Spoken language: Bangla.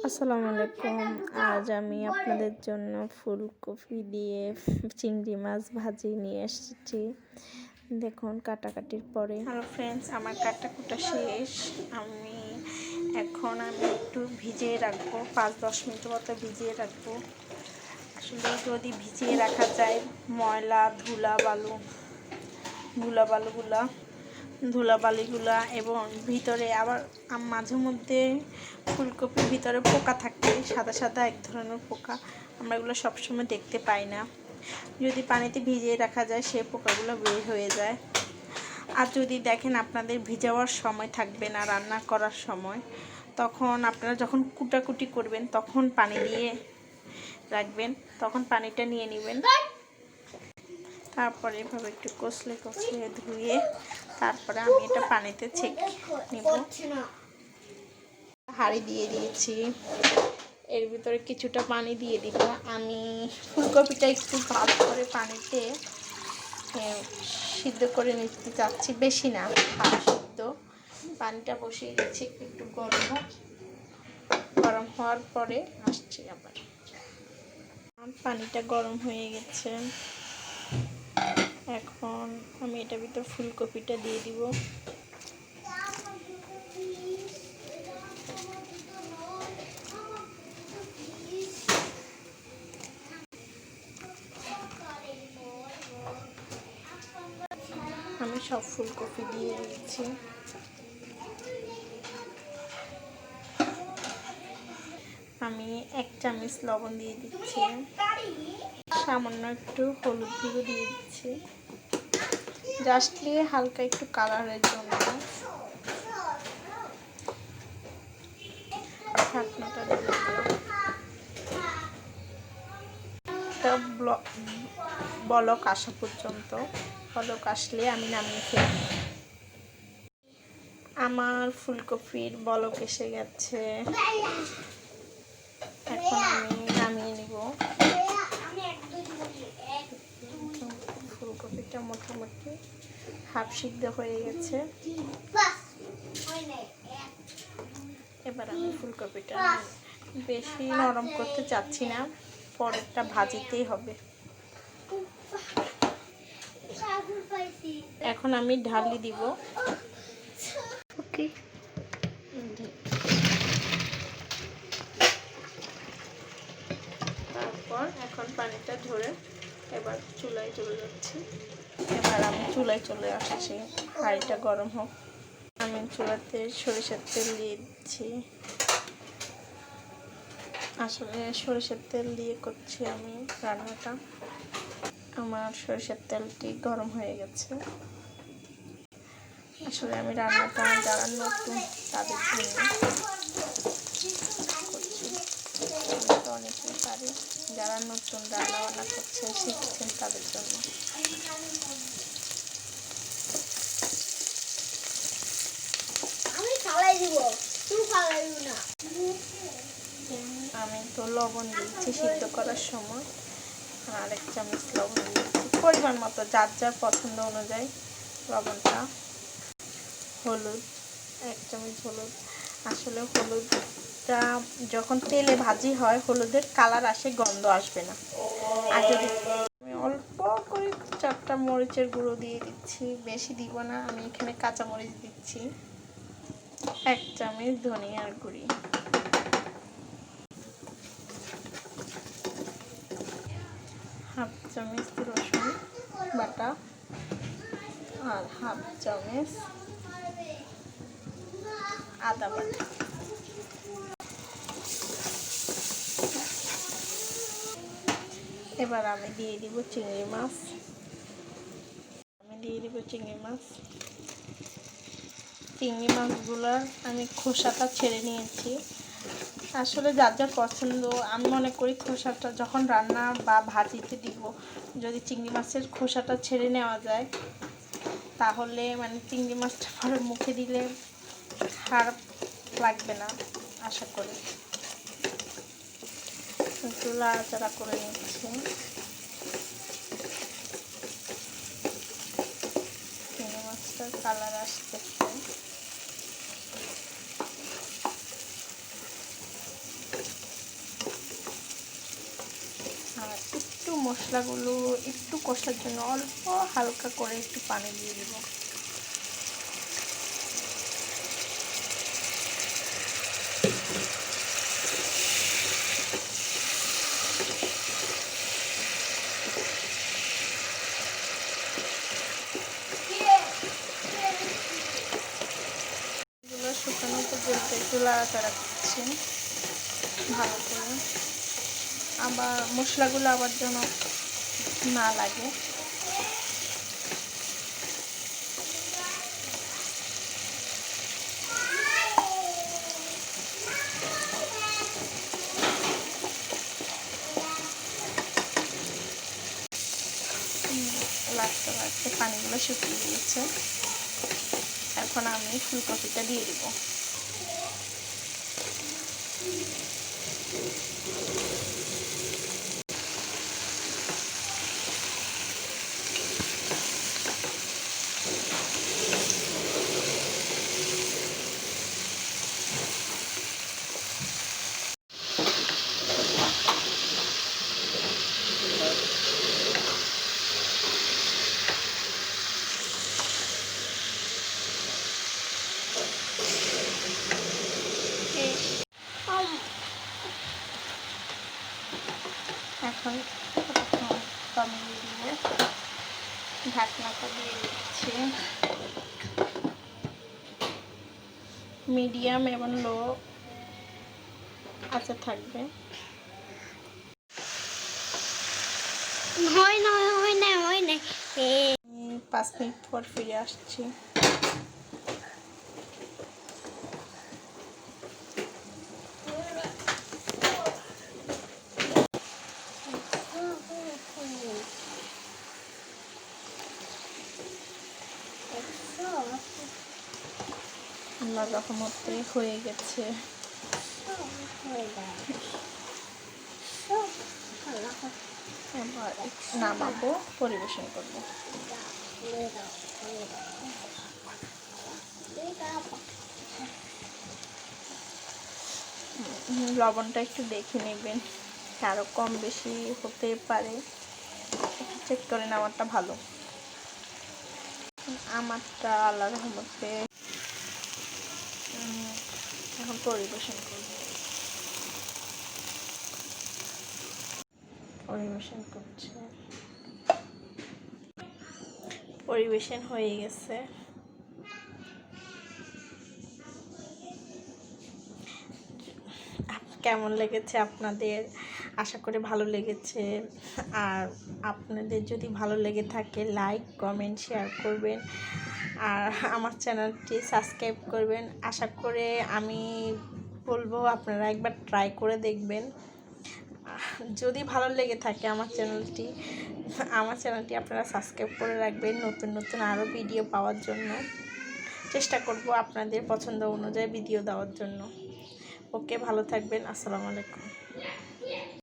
আসসালামু আলাইকুম। আজ আমি আপনাদের জন্য ফুলকপি দিয়ে চিংড়ি মাছ ভাজি নিয়ে এসেছি। দেখুন কাটাকাটির পরে। হ্যালো ফ্রেন্ডস, আমার কাটাকুটা শেষ। আমি একটু ভিজিয়ে রাখবো, 5-10 মিনিট মতো ভিজিয়ে রাখবো। আসলে যদি ভিজিয়ে রাখা যায় ময়লা ধুলাবালিগুলা এবং ভিতরে আবার মাঝে মধ্যে ফুলকপির ভিতরে পোকা থাকে, সাদা সাদা এক ধরনের পোকা, আমরা এগুলো সবসময় দেখতে পাই না। যদি পানিতে ভিজিয়ে রাখা যায় সে পোকাগুলো বের হয়ে যায়। আর যদি দেখেন আপনাদের ভিজাবার সময় থাকবে না রান্না করার সময়, তখন আপনারা যখন কুটাকুটি করবেন তখন পানি দিয়ে রাখবেন, তখন পানিটা নিয়ে নেবেন। তারপরে এভাবে একটু কষলে ধুয়ে তারপরে আমি এটা পানিতে ছেঁকে নিব। হাঁড়ি দিয়ে দিয়েছি, এর ভিতরে কিছুটা পানি দিয়ে দিব। আমি ফুলকপিটা একটু ভালো করে পানিতে সিদ্ধ করে নিতে চাচ্ছি, বেশি না, হাফ সিদ্ধ। পানিটা বসিয়ে দিচ্ছি, একটু গরম হওয়ার পরে আসছি আবার। পানিটা গরম হয়ে গেছে, এখন আমি এটার ভিতর ফুলকপিটা দিয়ে দিব। আমি সব ফুলকপি দিয়ে দিয়েছি। আমি 1 চামচ লবণ দিয়ে দিচ্ছি, সামান্য একটু হলুদ গুঁড়ো দিয়ে দিচ্ছি, জাস্টলি হালকা একটু কালারের জন্য। ঢাকনাটা দিয়ে বলক আসা পর্যন্ত, বলক আসলে আমি নামিয়ে ফেলব। আমার ফুলকপির বলক এসে গেছে, এখন আমি নামিয়ে নিব। ফুলকপিটা মোটামুটি হাফ সিদ্ধ হয়ে গেছে। এবার আমি ফুলকপিটা বেশি নরম করতে চাচ্ছি না, পরেরটা ভাজিতেই হবে। এখন আমি ঢালি দিব। ওকে, তারপর এখন পানিটা ঝরে এবার চুলায় চলে যাচ্ছি। এবার আমি চুলায় চলে আসছি, হাঁড়িটা গরম হোক। আমি চুলাতে সরিষার তেল দিয়ে দিচ্ছি। আসলে সরিষার তেল দিয়ে করছি আমি রান্নাটা। আমার সরিষার তেলটি গরম হয়ে গেছে। আসলে আমি রান্নাটা যারা নতুন তাদের জন্য করছি, আমি তো অনেকেই পারি, যারা নতুন রান্নাবান্না করছে শিখছেন তাদের জন্য। আমি তো লবণ দিয়েছি সিদ্ধ করার সময়, আর 1 চামচ লবণ দিয়েছি, পরিমাণ মতো, যার যার পছন্দ অনুযায়ী লবণটা। হলুদ 1 চামচ হলুদ। আসলে হলুদটা যখন তেলে ভাজি হয় হলুদের কালার আসে, গন্ধ আসবে না। আর যদি আমি অল্প করে 4টা মরিচের গুঁড়ো দিয়ে দিচ্ছি, বেশি দিব না। আমি এখানে কাঁচা মরিচ দিচ্ছি, 1 চামচ ধনিয়ার গুঁড়ি, হাফ চামচ রসুন বাটা, আর হাফ চামচ আদা বাটা। এবার আমি দিয়ে দিব চিংড়ি মাছ। চিংড়ি মাছগুলোর আমি খোসাটা ছেড়ে নিয়েছি। আসলে যার যার পছন্দ, আমি মনে করি খোসাটা যখন রান্না বা ভাজিতে দিব, যদি চিংড়ি মাছের খোসাটা ছেড়ে নেওয়া যায় তাহলে চিংড়ি মাছটা পরে মুখে দিলে খারাপ লাগবে না আশা করি। একটু লাড়াচাড়া করে নিচ্ছি। চিংড়ি মাছটার কালার আসতেছে। মশলাগুলো একটু কষার জন্য অল্প হালকা করে একটু পানি দিয়ে দেব। শুকানো পর্যন্ত একটু লাড়াচাড়া করছি ভালো করে, আবার মশলাগুলো আবার যেন না লাগে। লাস্টে লাস্টে পানিগুলো শুকিয়ে গিয়েছে। এখন আমি ফুলকপিটা দিয়ে দিব। এখন কমিয়ে দিব, ঢাকনাটা দিয়ে দিচ্ছি। মিডিয়াম এবং লো আঁচে থাকবে। 5 মিনিট পর ফিরে আসছি। আল্লাহর রহমতে হয়ে গেছে। এবার নামাবো, পরিবেশন করবো। লবণটা একটু দেখে নেবেন, আরও কম বেশি হতে পারে, চেক করে নেওয়াটা ভালো। আমারটা আল্লাহর রহমতে এখন পরিবেশন করব। পরিবেশন করছে, পরিবেশন হয়ে গেছে। কেমন লেগেছে আপনাদের? আশা করি ভালো লেগেছে। আর আপনাদের যদি ভালো লেগে থাকে লাইক কমেন্ট শেয়ার করবেন, আর আমার চ্যানেলটি সাবস্ক্রাইব করবেন। আশা করে আমি বলবো আপনারা একবার ট্রাই করে দেখবেন। যদি ভালো লেগে থাকে আমার চ্যানেলটি আপনারা সাবস্ক্রাইব করে রাখবেন, নতুন নতুন আরও ভিডিও পাওয়ার জন্য চেষ্টা করব আপনাদের পছন্দ অনুযায়ী ভিডিও দেওয়ার জন্য। ওকে, ভালো থাকবেন। আসসালামু আলাইকুম।